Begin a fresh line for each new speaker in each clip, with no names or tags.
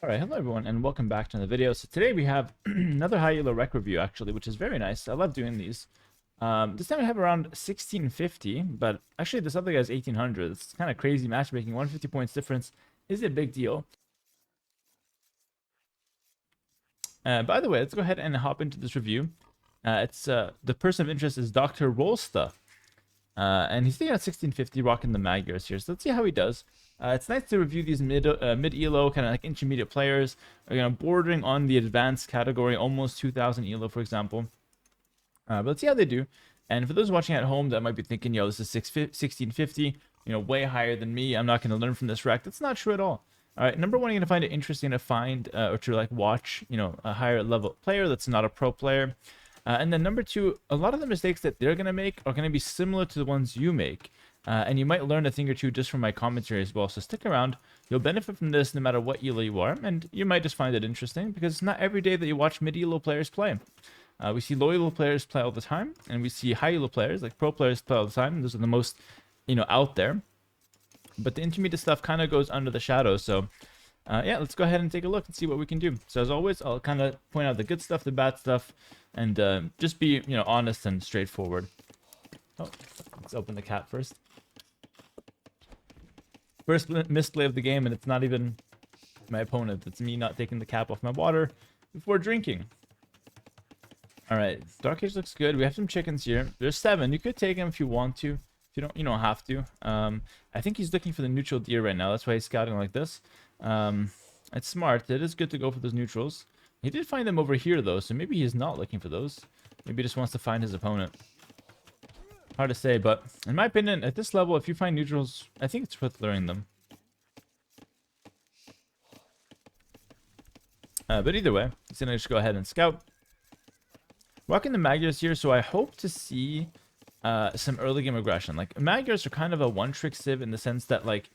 Alright, hello everyone, and welcome back to another video. So today we have another high elo rec review, actually, which is very nice. I love doing these. This time we have around 1650, but actually this other guy's 1800. It's kind of crazy matchmaking. 150 points difference is a big deal. By the way, let's go ahead and hop into this review. The person of interest is Dr. Rolsta. And he's thinking at 1650, rocking the Magyars here. So let's see how he does. It's nice to review these mid elo, kind of like intermediate players, bordering on the advanced category, almost 2000 elo, for example. But let's see how they do. And for those watching at home that might be thinking, yo, this is 1650, way higher than me. I'm not going to learn from this rack. That's not true at all. All right, number one, you're going to find it interesting to find or to like watch, a higher level player that's not a pro player. And then number two, a lot of the mistakes that they're going to make are going to be similar to the ones you make. And you might learn a thing or two just from my commentary as well. So stick around. You'll benefit from this no matter what elo you are. And you might just find it interesting because it's not every day that you watch mid-elo players play. We see low elo players play all the time. And we see high elo players, like pro players, play all the time. Those are the most, out there. But the intermediate stuff kind of goes under the shadow. So yeah, let's go ahead and take a look and see what we can do. So as always, I'll kind of point out the good stuff, the bad stuff, and just be, honest and straightforward. Oh, let's open the cap first. First misplay of the game, and it's not even my opponent. It's me not taking the cap off my water before drinking. All right, Dark Age looks good. We have some chickens here. There's 7. You could take them if you want to. If you don't have to. I think he's looking for the neutral deer right now. That's why he's scouting like this. It's smart. It is good to go for those neutrals. He did find them over here, though, so maybe he's not looking for those. Maybe he just wants to find his opponent. Hard to say, but in my opinion, at this level, if you find neutrals, I think it's worth luring them. But either way, he's going to just go ahead and scout. Rocking the Magyars here, so I hope to see some early game aggression. Like, Magyars are kind of a one-trick civ in the sense that, like,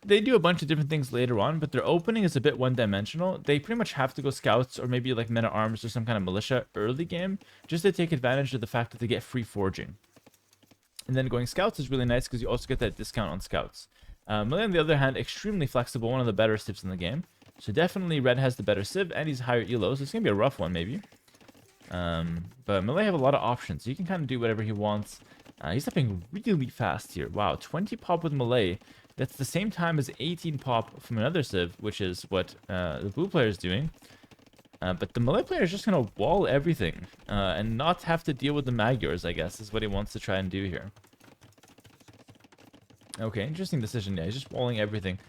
they do a bunch of different things later on, but their opening is a bit one-dimensional. They pretty much have to go scouts or maybe like men-at-arms or some kind of militia early game just to take advantage of the fact that they get free forging. And then going scouts is really nice because you also get that discount on scouts. Melee, on the other hand, extremely flexible, one of the better civs in the game. So definitely red has the better civ and he's higher elo, so it's going to be a rough one maybe. But Melee have a lot of options, so he can kind of do whatever he wants. He's stepping really fast here. Wow, 20 pop with Melee. That's the same time as 18 pop from another civ, which is what the blue player is doing. But the Melee player is just going to wall everything and not have to deal with the Magyars, I guess, is what he wants to try and do here. Okay, interesting decision. Yeah, he's just walling everything.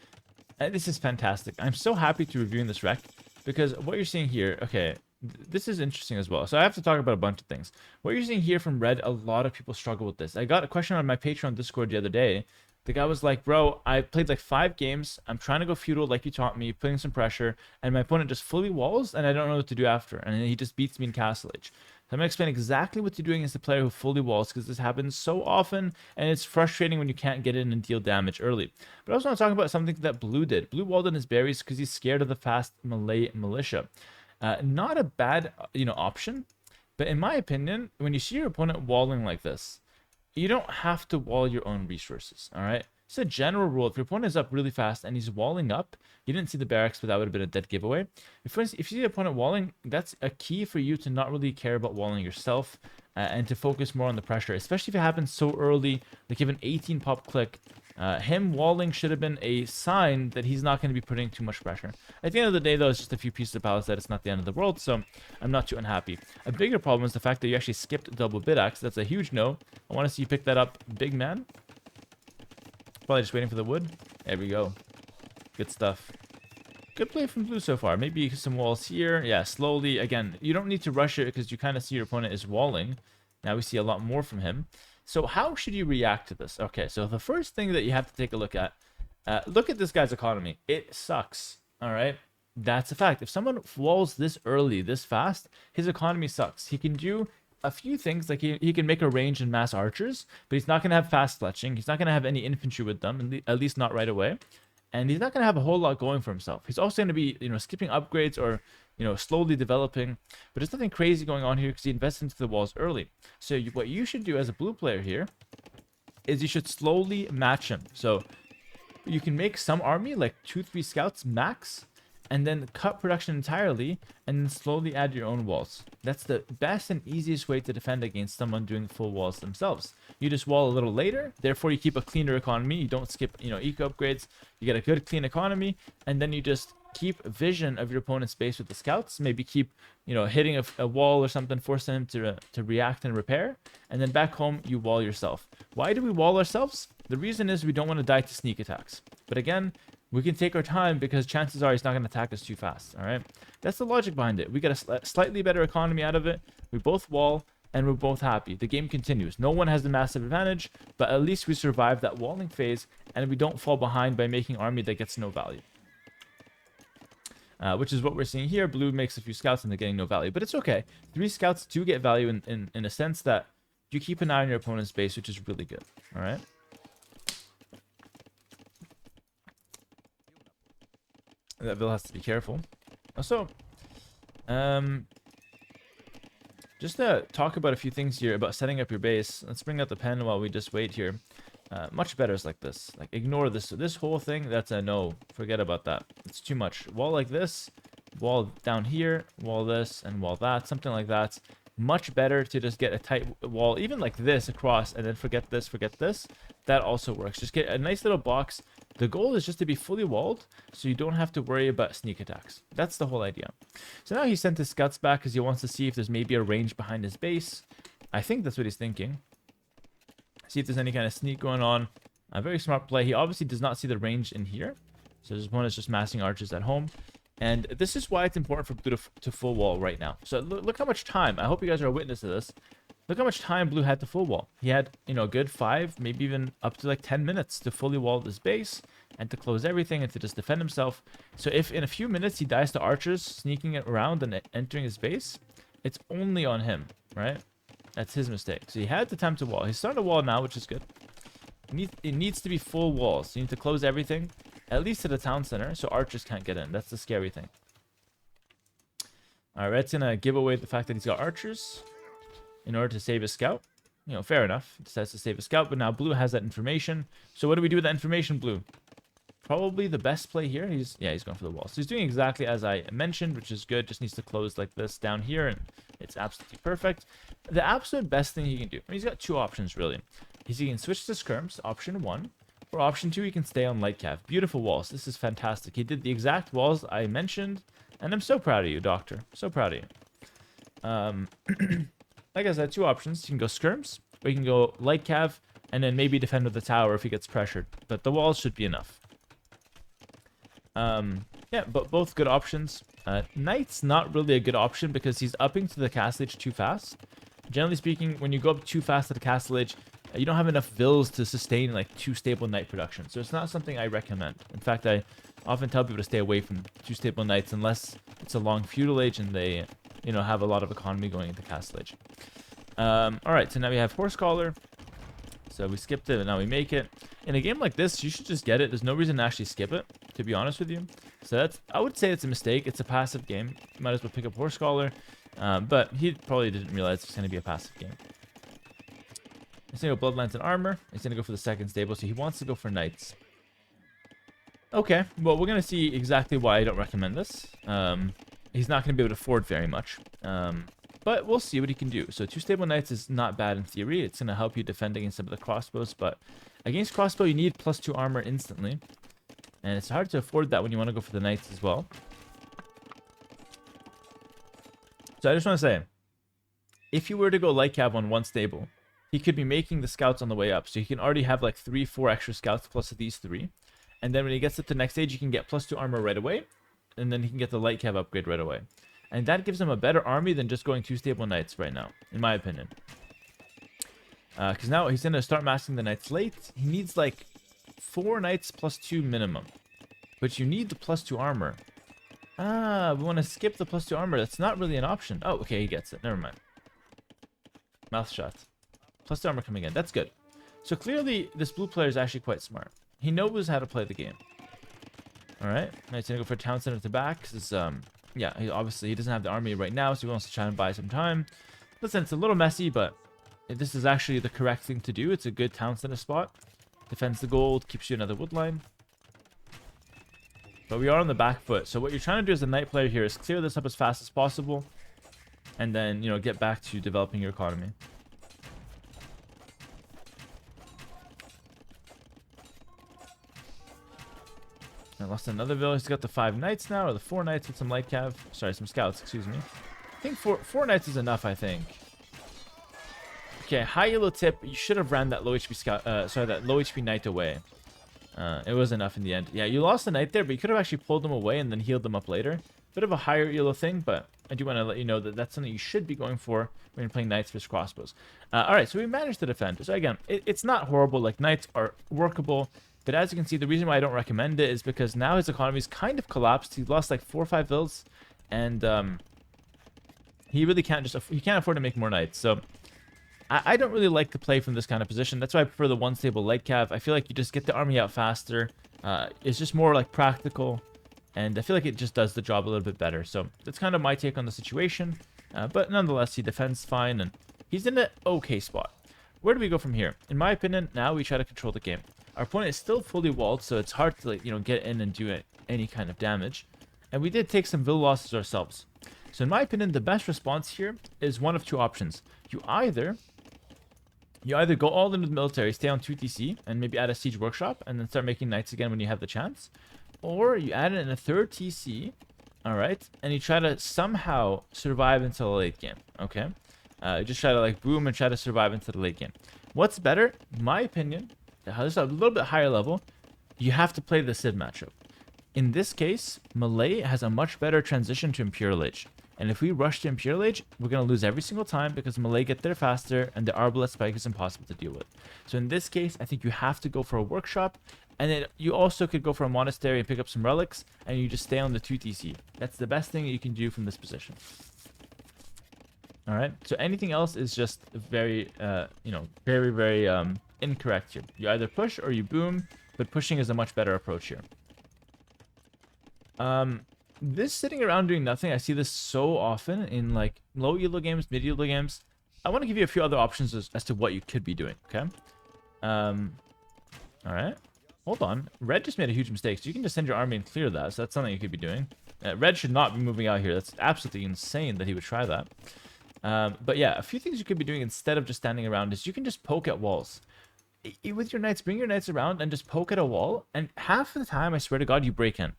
This is fantastic. I'm so happy to reviewing this wreck because what you're seeing here, okay, this is interesting as well. So I have to talk about a bunch of things. What you're seeing here from red, a lot of people struggle with this. I got a question on my Patreon Discord the other day. The guy was like, bro, I played like 5 games. I'm trying to go feudal like you taught me, putting some pressure, and my opponent just fully walls, and I don't know what to do after. And he just beats me in Castle Age. So I'm going to explain exactly what to do against the player who fully walls, because this happens so often, and it's frustrating when you can't get in and deal damage early. But I also want to talk about something that Blue did. Blue walled in his berries because he's scared of the fast Melee militia. Not a bad, option, but in my opinion, when you see your opponent walling like this, you don't have to wall your own resources, all right? It's a general rule. If your opponent is up really fast and he's walling up, you didn't see the barracks, but that would have been a dead giveaway. If you see the opponent walling, that's a key for you to not really care about walling yourself and to focus more on the pressure, especially if it happens so early, like you have an 18 pop click. Him walling should have been a sign that he's not going to be putting too much pressure. At the end of the day, though, it's just a few pieces of palace that it's not the end of the world, so I'm not too unhappy. A bigger problem is the fact that you actually skipped double bid axe. That's a huge no. I want to see you pick that up, big man. Probably just waiting for the wood. There we go. Good stuff. Good play from blue so far. Maybe some walls here. Yeah, slowly. Again, you don't need to rush it because you kind of see your opponent is walling. Now we see a lot more from him. So how should you react to this? Okay, so the first thing that you have to take a look at this guy's economy. It sucks, all right? That's a fact. If someone walls this early, this fast, his economy sucks. He can do a few things, like he can make a range and mass archers, but he's not going to have fast fletching. He's not going to have any infantry with them, at least not right away. And he's not going to have a whole lot going for himself. He's also going to be, skipping upgrades or slowly developing, but there's nothing crazy going on here because he invests into the walls early. So what you should do as a blue player here is you should slowly match him. So you can make some army, like 2-3 scouts max, and then cut production entirely, and then slowly add your own walls. That's the best and easiest way to defend against someone doing full walls themselves. You just wall a little later, therefore you keep a cleaner economy. You don't skip, eco upgrades. You get a good clean economy, and then you just keep vision of your opponent's base with the scouts. Maybe keep, hitting a wall or something, force them to react and repair, and then back home you wall yourself. Why do we wall ourselves? The reason is we don't want to die to sneak attacks. But again, we can take our time because chances are he's not going to attack us too fast. All right, that's the logic behind it. We get a slightly better economy out of it. We both wall, and we're both happy. The game continues. No one has the massive advantage, but at least we survive that walling phase, and we don't fall behind by making army that gets no value. Which is what we're seeing here. Blue makes a few scouts and they're getting no value, but it's okay. 3 scouts do get value in a sense that you keep an eye on your opponent's base, which is really good. All right. That Bill has to be careful. Also, just to talk about a few things here about setting up your base. Let's bring out the pen while we just wait here. Much better is like this. Like, ignore this whole thing. That's a no. Forget about that. It's too much. Wall like this, wall down here, wall this, and wall that. Something like that. Much better to just get a tight wall, even like this across, and then forget this, forget this. That also works. Just get a nice little box. The goal is just to be fully walled, so you don't have to worry about sneak attacks. That's the whole idea. So now he sent his scouts back because he wants to see if there's maybe a range behind his base. I think that's what he's thinking. See if there's any kind of sneak going on. A very smart play. He obviously does not see the range in here, so his opponent is just massing archers at home. And this is why it's important for Blue to full wall right now. So look how much time. I hope you guys are a witness to this. Look how much time Blue had to full wall. He had, a good 5, maybe even up to like 10 minutes to fully wall this base and to close everything and to just defend himself. So if in a few minutes he dies to archers sneaking it around and entering his base, it's only on him, right? That's his mistake. So he had the time to wall. He's starting to wall now, which is good. It needs to be full walls. You need to close everything, at least to the town center, so archers can't get in. That's the scary thing. All right, Red's going to give away the fact that he's got archers in order to save his scout. Fair enough. He decides to save his scout, but now Blue has that information. So what do we do with that information, Blue? Probably the best play here. He's going for the wall. So he's doing exactly as I mentioned, which is good. Just needs to close like this down here, and it's absolutely perfect. The absolute best thing he can do, he's got 2 options, really. He can switch to skirms, option 1, or option 2, he can stay on light cav. Beautiful walls. This is fantastic. He did the exact walls I mentioned, and I'm so proud of you, Doctor. So proud of you. Like I said, 2 options. You can go skirms, or you can go light cav, and then maybe defend with the tower if he gets pressured. But the walls should be enough. Yeah, but both good options. Knight's not really a good option because he's upping to the castle age too fast. Generally speaking, when you go up too fast to the castle age, you don't have enough vills to sustain like 2 stable knight production. So it's not something I recommend. In fact, I often tell people to stay away from 2 stable knights unless it's a long feudal age and they, have a lot of economy going into castle age. All right, so now we have horse collar. So we skipped it, and now we make it. In a game like this, you should just get it. There's no reason to actually skip it, to be honest with you. So I would say it's a mistake. It's a passive game. You might as well pick up horse collar. But he probably didn't realize it's going to be a passive game. He's going to go bloodlines and armor. He's going to go for the second stable, so he wants to go for knights. Okay, well, we're going to see exactly why I don't recommend this. He's not going to be able to afford very much. But we'll see what he can do. So 2 stable knights is not bad in theory. It's going to help you defend against some of the crossbows. But against crossbow, you need +2 armor instantly. And it's hard to afford that when you want to go for the knights as well. So I just want to say, if you were to go light cav on 1 stable, he could be making the scouts on the way up. So he can already have like 3-4 extra scouts plus these 3. And then when he gets up to the next stage, he can get +2 armor right away. And then he can get the light cav upgrade right away. And that gives him a better army than just going 2 stable knights right now, in my opinion. Because now he's going to start massing the knights late. He needs like 4 knights +2 minimum. But you need the +2 armor. We want to skip the +2 armor. That's not really an option. Oh, okay, he gets it. Never mind. Mouth shut. +2 armor coming in. That's good. So clearly, this blue player is actually quite smart. He knows how to play the game. Alright. Now he's going to go for town center to back. Because, yeah, he doesn't have the army right now, so he wants to try and buy some time. Listen, it's a little messy, but this is actually the correct thing to do. It's a good town center spot. Defends the gold, keeps you another wood line. But we are on the back foot. So what you're trying to do as a knight player here is clear this up as fast as possible. And then, you know, get back to developing your economy. I lost another village. He's got the 5 knights now, or the 4 knights with some light cav. Sorry, some scouts, excuse me. I think four knights is enough, I think. Okay, high yellow tip. You should have ran that low HP scout, that low HP knight away. It was enough in the end. Yeah, you lost the knight there, but you could have actually pulled them away and then healed them up later. Bit of a higher yellow thing, but I do want to let you know that that's something you should be going for when you're playing knights versus crossbows. Alright, so we managed to defend. So again, it's not horrible. Like, knights are workable. But as you can see, the reason why I don't recommend it is because now his economy's kind of collapsed. He lost like 4 or 5 vills. And he really can't he can't afford to make more knights. So I don't really like to play from this kind of position. That's why I prefer the one stable light cav. I feel like you just get the army out faster. It's just more like practical. And I feel like it just does the job a little bit better. So that's kind of my take on the situation. But nonetheless, he defends fine. And he's in an okay spot. Where do we go from here? In my opinion, now we try to control the game. Our opponent is still fully walled, so it's hard to, like, you know, get in and do any kind of damage. And we did take some vill losses ourselves. So in my opinion, the best response here is one of 2 options. You either go all in with military, stay on 2 TC, and maybe add a siege workshop, and then start making knights again when you have the chance. Or you add it in a 3rd TC, alright, and you try to somehow survive until the late game, okay? Just try to, like, boom and try to survive into the late game. What's better? In my opinion, just a little bit higher level, you have to play the Civ matchup. In this case, Melee has a much better transition to Imperial Age. And if we rush to Imperial Age, we're going to lose every single time because Melee get there faster and the Arbalest spike is impossible to deal with. So in this case, I think you have to go for a workshop. And then you also could go for a monastery and pick up some relics. And you just stay on the 2 TC. That's the best thing that you can do from this position. Alright, so anything else is just very, very incorrect here. You either push or you boom, but pushing is a much better approach here. This sitting around doing nothing, I see this so often in like low elo games, mid elo games. I want to give you a few other options as to what you could be doing, okay? Alright. Hold on. Red just made a huge mistake, so you can just send your army and clear that. So that's something you could be doing. Red should not be moving out here. That's absolutely insane that he would try that. But yeah, a few things you could be doing instead of just standing around is you can just poke at walls. With your knights, bring your knights around and just poke at a wall. And half of the time, I swear to God, you break in.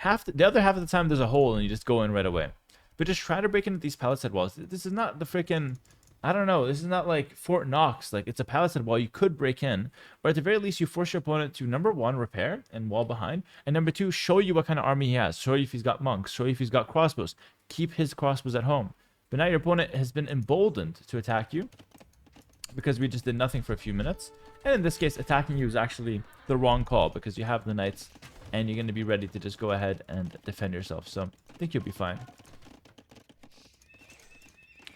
The other half of the time, there's a hole and you just go in right away. But just try to break into these palisade walls. This is not the freaking... I don't know. This is not like Fort Knox. Like, it's a palisade wall. You could break in. Or at the very least, you force your opponent to, number 1, repair and wall behind. And number 2, show you what kind of army he has. Show you if he's got monks. Show you if he's got crossbows. Keep his crossbows at home. But now your opponent has been emboldened to attack you. Because we just did nothing for a few minutes. And in this case, attacking you is actually the wrong call. Because you have the knights. And you're going to be ready to just go ahead and defend yourself. So, I think you'll be fine.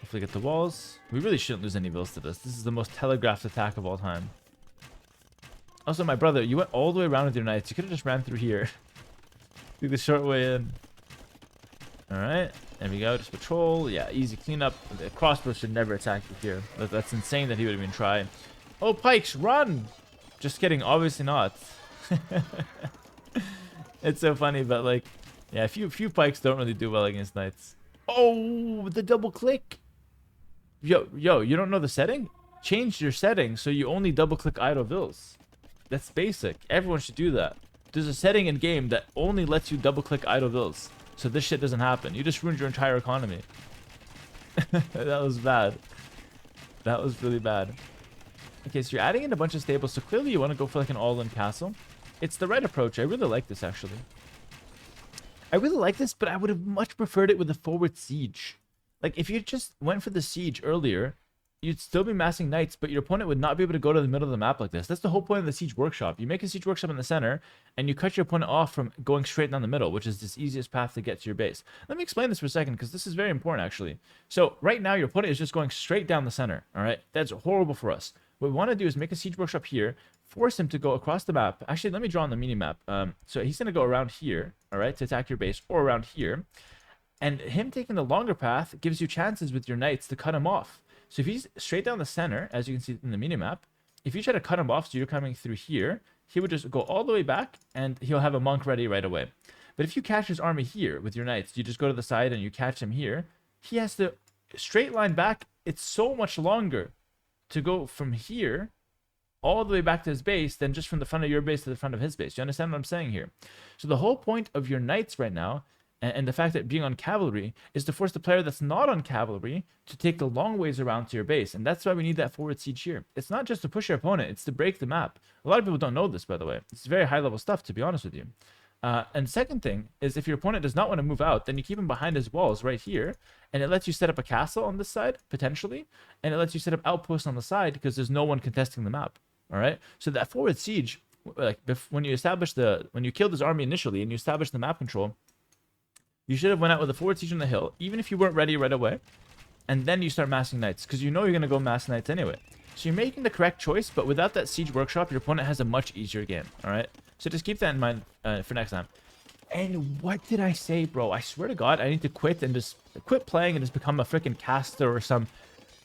Hopefully get the walls. We really shouldn't lose any vills to this. This is the most telegraphed attack of all time. Also, my brother, you went all the way around with your knights. You could have just ran through here. Through the short way in. Alright. There we go. Just patrol. Yeah, easy cleanup. The crossbow should never attack you here. That's insane that he would even try. Oh, pikes, run! Just kidding. Obviously not. It's so funny, but like... Yeah, a few pikes don't really do well against knights. Oh, the double click! Yo, you don't know the setting? Change your setting so you only double click idle vills. That's basic. Everyone should do that. There's a setting in game that only lets you double click idle vills. So this shit doesn't happen. You just ruined your entire economy. That was bad. That was really bad. Okay, so you're adding in a bunch of stables. So clearly you want to go for like an all-in castle. It's the right approach. I really like this actually. I really like this, but I would have much preferred it with a forward siege. Like, if you just went for the siege earlier, you'd still be massing knights, but your opponent would not be able to go to the middle of the map like this. That's the whole point of the siege workshop. You make a siege workshop in the center, and you cut your opponent off from going straight down the middle, which is this easiest path to get to your base. Let me explain this for a second, because this is very important, actually. So, right now, your opponent is just going straight down the center, all right? That's horrible for us. What we want to do is make a siege workshop here, force him to go across the map. Actually, let me draw on the mini-map. So he's going to go around here, all right, to attack your base, or around here. And him taking the longer path gives you chances with your knights to cut him off. So if he's straight down the center, as you can see in the mini-map, if you try to cut him off, so you're coming through here, he would just go all the way back, and he'll have a monk ready right away. But if you catch his army here with your knights, you just go to the side and you catch him here, he has to straight line back. It's so much longer to go from here all the way back to his base than just from the front of your base to the front of his base. You understand what I'm saying here? So the whole point of your knights right now, and the fact that being on cavalry, is to force the player that's not on cavalry to take the long ways around to your base. And that's why we need that forward siege here. It's not just to push your opponent, it's to break the map. A lot of people don't know this, by the way. It's very high level stuff, to be honest with you. And second thing is, if your opponent does not want to move out, then you keep him behind his walls right here, and it lets you set up a castle on this side, potentially, and it lets you set up outposts on the side because there's no one contesting the map. All right, so that forward siege, like when you killed his army initially and you established the map control, you should have went out with a forward siege on the hill, even if you weren't ready right away, and then you start massing knights, because you know you're going to go mass knights anyway. So you're making the correct choice, but without that siege workshop, your opponent has a much easier game. All right, so just keep that in mind for next time. And what did I say, bro? I swear to God, I need to quit and just quit playing and just become a freaking caster or some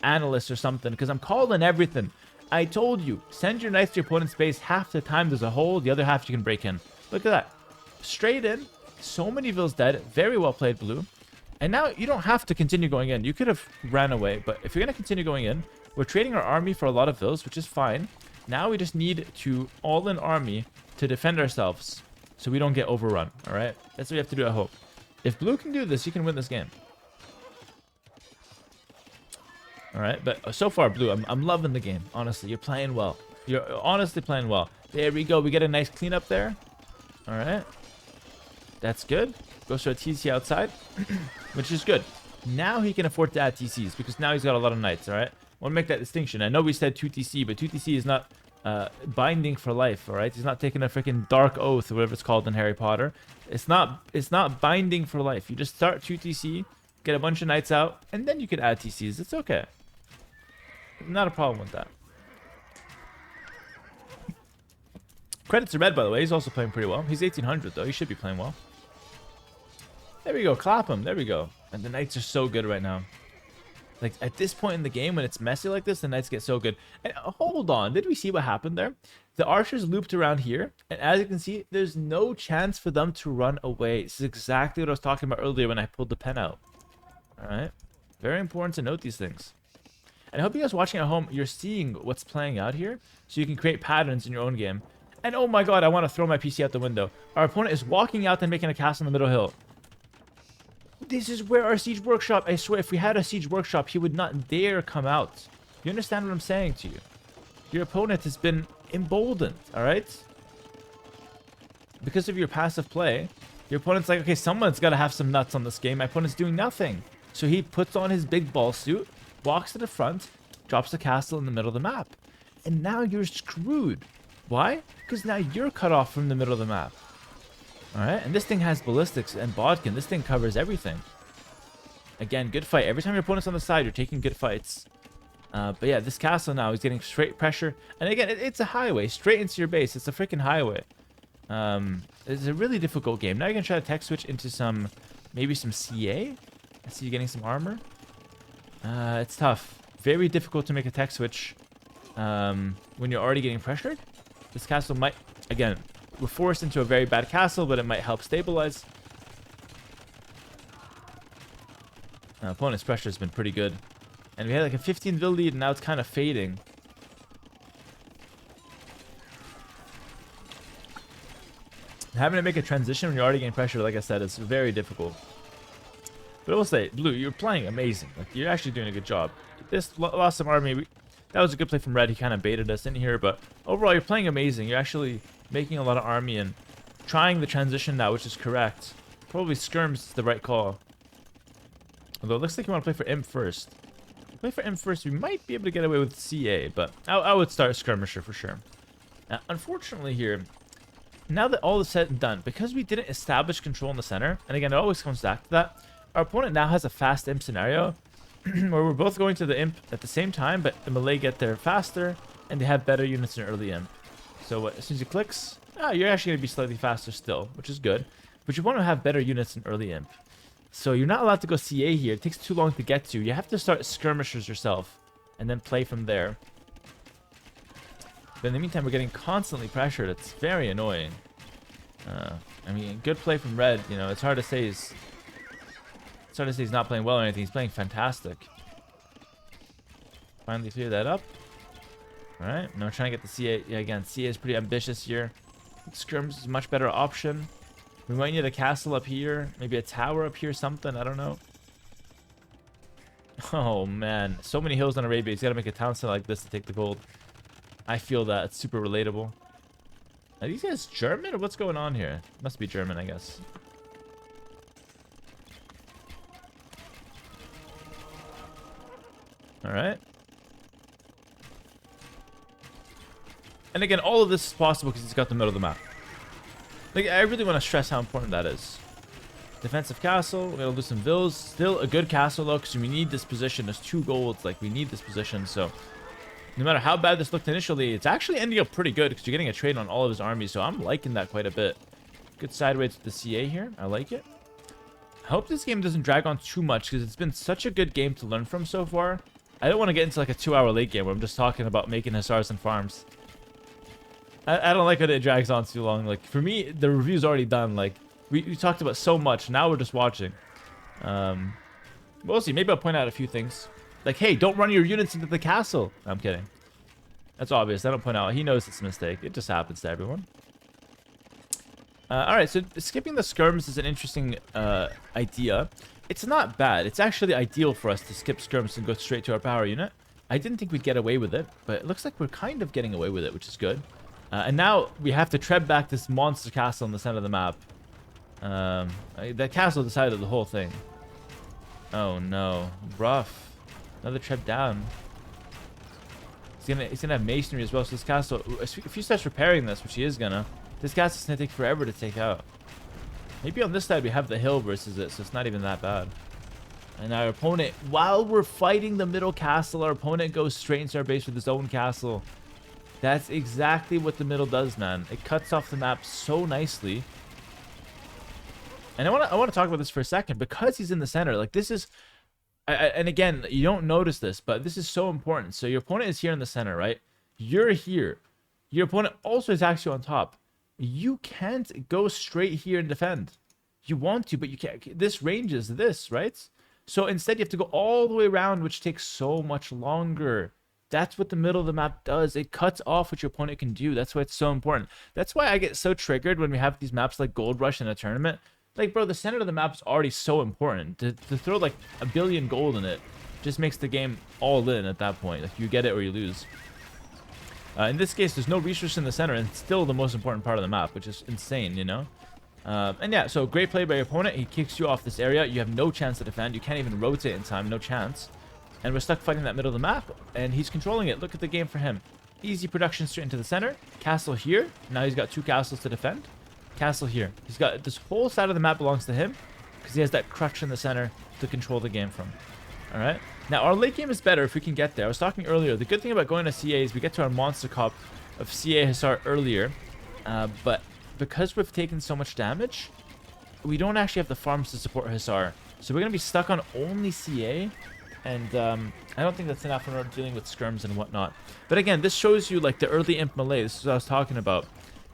analyst or something, because I'm calling everything. I told you, send your knights to your opponent's base half the time there's a hole, the other half you can break in. Look at that. Straight in. So many vills dead. Very well played, blue. And now you don't have to continue going in. You could have ran away, but if you're going to continue going in, we're trading our army for a lot of vills, which is fine. Now we just need to all-in army to defend ourselves so we don't get overrun, all right? That's what we have to do at home. If blue can do this, he can win this game. All right, but so far, blue, I'm loving the game. Honestly, you're playing well. You're honestly playing well. There we go. We get a nice cleanup there. All right. That's good. Goes to a TC outside, which is good. Now he can afford to add TCs because now he's got a lot of knights, all right? I want to make that distinction. I know we said 2 TC, but 2 TC is not binding for life, all right? He's not taking a freaking dark oath or whatever it's called in Harry Potter. It's not binding for life. You just start 2 TC, get a bunch of knights out, and then you can add TCs. It's okay. Not a problem with that. Credits to Red, by the way. He's also playing pretty well. He's 1800, though. He should be playing well. There we go. Clap him. There we go. And the knights are so good right now. Like, at this point in the game, when it's messy like this, the knights get so good. And hold on. Did we see what happened there? The archers looped around here. And as you can see, there's no chance for them to run away. This is exactly what I was talking about earlier when I pulled the pen out. All right. Very important to note these things. And I hope you guys watching at home, you're seeing what's playing out here, so you can create patterns in your own game. And oh my god, I want to throw my PC out the window. Our opponent is walking out and making a castle in the middle hill. This is where our siege workshop, I swear, if we had a siege workshop, he would not dare come out. You understand what I'm saying to you? Your opponent has been emboldened, alright? Because of your passive play, your opponent's like, okay, someone's got to have some nuts on this game. My opponent's doing nothing. So he puts on his big ball suit, walks to the front, drops the castle in the middle of the map. And now you're screwed. Why? Because now you're cut off from the middle of the map. Alright, and this thing has ballistics and bodkin. This thing covers everything. Again, good fight. Every time your opponent's on the side, you're taking good fights. But yeah, this castle now, he's getting straight pressure. And again, it's a highway, straight into your base. It's a freaking highway. It's a really difficult game. Now you can try to tech switch into maybe some CA. I see you getting some armor. It's tough. Very difficult to make a tech switch when you're already getting pressured. This castle might, again, we're forced into a very bad castle, but it might help stabilize. Opponent's pressure has been pretty good. And we had like a 15-vil lead, and now it's kind of fading. Having to make a transition when you're already getting pressure, like I said, is very difficult. But I will say, Blue, you're playing amazing. Like, you're actually doing a good job. This lost some army. That was a good play from Red. He kind of baited us in here, but overall, you're playing amazing. You're actually making a lot of army and trying the transition now, which is correct. Probably Skirms is the right call. Although it looks like you want to play for Imp first. If you play for Imp first, we might be able to get away with CA, but I would start Skirmisher for sure. Now, unfortunately here, now that all is said and done, because we didn't establish control in the center, and again, it always comes back to that, our opponent now has a fast Imp scenario where we're both going to the Imp at the same time, but the melee get there faster, and they have better units in early Imp. So as soon as he clicks, you're actually going to be slightly faster still, which is good. But you want to have better units in early Imp. So you're not allowed to go CA here. It takes too long to get to. You have to start skirmishers yourself, and then play from there. But in the meantime, we're getting constantly pressured. It's very annoying. I mean, good play from red. You know, it's hard to say he's not playing well or anything. He's playing fantastic. Finally clear that up. All right, now we're trying to get the CA. Yeah, again, CA is pretty ambitious here. Skirms is a much better option. We might need a castle up here, maybe a tower up here, something. I don't know. Oh man, so many hills on Arabia. He's got to make a town center like this to take the gold. I feel that it's super relatable. Are these guys German or what's going on here? Must be German, I guess. All right. And again, all of this is possible because he's got the middle of the map. Like, I really want to stress how important that is. Defensive castle. We're going to lose some vills. Still a good castle, though, because we need this position. There's 2 golds. Like, we need this position. So, no matter how bad this looked initially, it's actually ending up pretty good because you're getting a trade on all of his armies. So, I'm liking that quite a bit. Good sideways with the CA here. I like it. I hope this game doesn't drag on too much because it's been such a good game to learn from so far. I don't want to get into, like, a 2-hour late game where I'm just talking about making hussars and farms. I don't like when it drags on too long. Like, for me, the review's already done. Like, we talked about so much. Now we're just watching. We'll see. Maybe I'll point out a few things. Like, hey, don't run your units into the castle. I'm kidding. That's obvious. I don't point out. He knows it's a mistake. It just happens to everyone. All right, so skipping the skirms is an interesting idea. It's not bad. It's actually ideal for us to skip skirms and go straight to our power unit. I didn't think we'd get away with it, but it looks like we're kind of getting away with it, which is good. And now we have to tread back this monster castle in the center of the map. That castle decided the whole thing. Oh no, rough. Another tread down. He's gonna have masonry as well. So this castle, if he starts repairing this, which he is gonna, this castle's gonna take forever to take out. Maybe on this side we have the hill versus it, so it's not even that bad. And our opponent, while we're fighting the middle castle, our opponent goes straight into our base with his own castle. That's exactly what the middle does, man. It cuts off the map so nicely. And I want to talk about this for a second because he's in the center. Like, this is, and again, you don't notice this, but this is so important. So your opponent is here in the center, right? You're here. Your opponent also attacks you on top. You can't go straight here and defend. You want to, but you can't. This ranges this, right? So instead, you have to go all the way around, which takes so much longer. That's what the middle of the map does. It cuts off what your opponent can do. That's why it's so important. That's why I get so triggered when we have these maps like Gold Rush in a tournament. Like, bro, the center of the map is already so important. To throw like 1 billion gold in it just makes the game all in at that point. Like, you get it or you lose. In this case, there's no resource in the center, and it's still the most important part of the map, which is insane, you know? And yeah, so great play by your opponent. He kicks you off this area. You have no chance to defend. You can't even rotate in time. No chance. And we're stuck fighting that middle of the map, and he's controlling it. Look at the game for him. Easy production straight into the center. Castle here. Now he's got 2 castles to defend. Castle here. He's got this whole side of the map belongs to him because he has that crutch in the center to control the game from. All right. Now, our late game is better if we can get there. I was talking earlier. The good thing about going to CA is we get to our monster cop of CA Hussar earlier. But because we've taken so much damage, we don't actually have the farms to support Hussar. So we're going to be stuck on only CA. And I don't think that's enough when we're dealing with skirms and whatnot. But again, this shows you like the early imp melee. This is what I was talking about.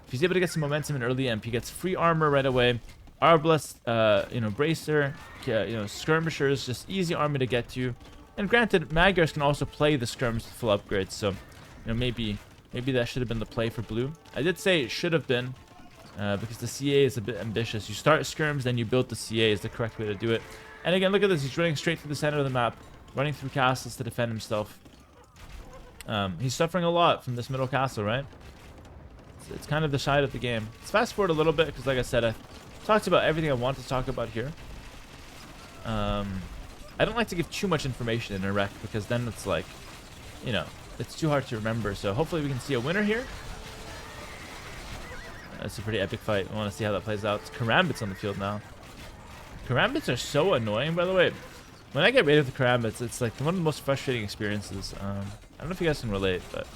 If he's able to get some momentum in early imp, he gets free armor right away. Arbalest, bracer, skirmishers, just easy army to get to. And granted, Magyars can also play the skirms with full upgrades. So, maybe that should have been the play for blue. I did say it should have been because the CA is a bit ambitious. You start skirms, then you build the CA is the correct way to do it. And again, look at this. He's running straight through the center of the map, running through castles to defend himself. He's suffering a lot from this middle castle, right? It's kind of the side of the game. Let's fast forward a little bit because, like I said, I talked about everything I want to talk about here. I don't like to give too much information in a rec because then it's like, it's too hard to remember. So hopefully we can see a winner here. It's a pretty epic fight. I want to see how that plays out. Karambits on the field now. Karambits are so annoying, by the way. When I get rid of the Karambits, it's like one of the most frustrating experiences. I don't know if you guys can relate, but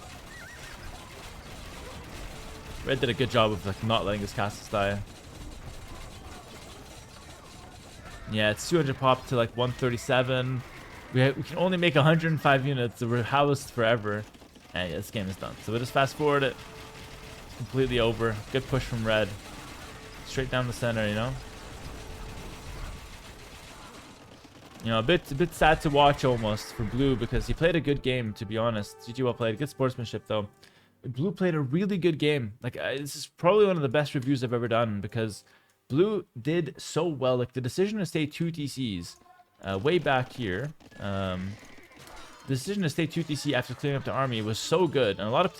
Red did a good job of like not letting his castles die. Yeah, it's 200 pop to like 137. We can only make 105 units, so we're housed forever. And yeah, this game is done. So we'll just fast forward it. It's completely over. Good push from Red. straight down the center, you know. You know, a bit sad to watch almost for Blue because he played a good game, to be honest. GG well played. Good sportsmanship, though. Blue played a really good game. Like, this is probably one of the best reviews I've ever done because Blue did so well. Like, the decision to stay 2 TCs way back here. The decision to stay 2 TC after clearing up the army was so good. And a lot of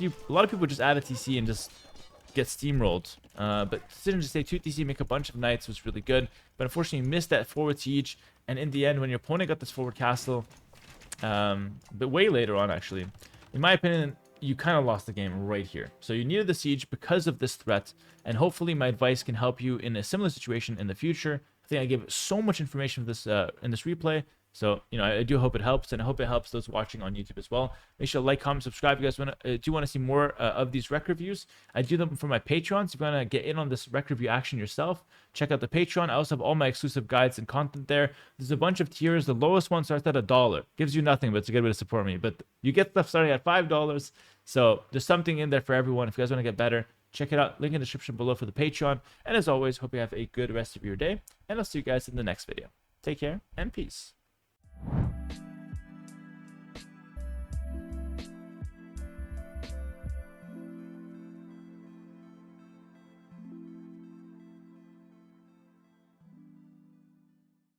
people just add a TC and just get steamrolled. But decision to stay 2 TC, make a bunch of knights was really good. But unfortunately, missed that forward siege. And in the end, when your opponent got this forward castle, but way later on, actually, in my opinion, you kind of lost the game right here. So you needed the siege because of this threat. And hopefully my advice can help you in a similar situation in the future. I think I gave so much information for this in this replay. So, you know, I do hope it helps, and I hope it helps those watching on YouTube as well. Make sure to like, comment, subscribe if you guys do want to see more of these rec reviews. I do them for my Patreon, so if you want to get in on this rec review action yourself, check out the Patreon. I also have all my exclusive guides and content there. There's a bunch of tiers. The lowest one starts at $1. Gives you nothing, but it's a good way to support me. But you get stuff starting at $5. So there's something in there for everyone. If you guys want to get better, check it out. Link in the description below for the Patreon. And as always, hope you have a good rest of your day. And I'll see you guys in the next video. Take care and peace.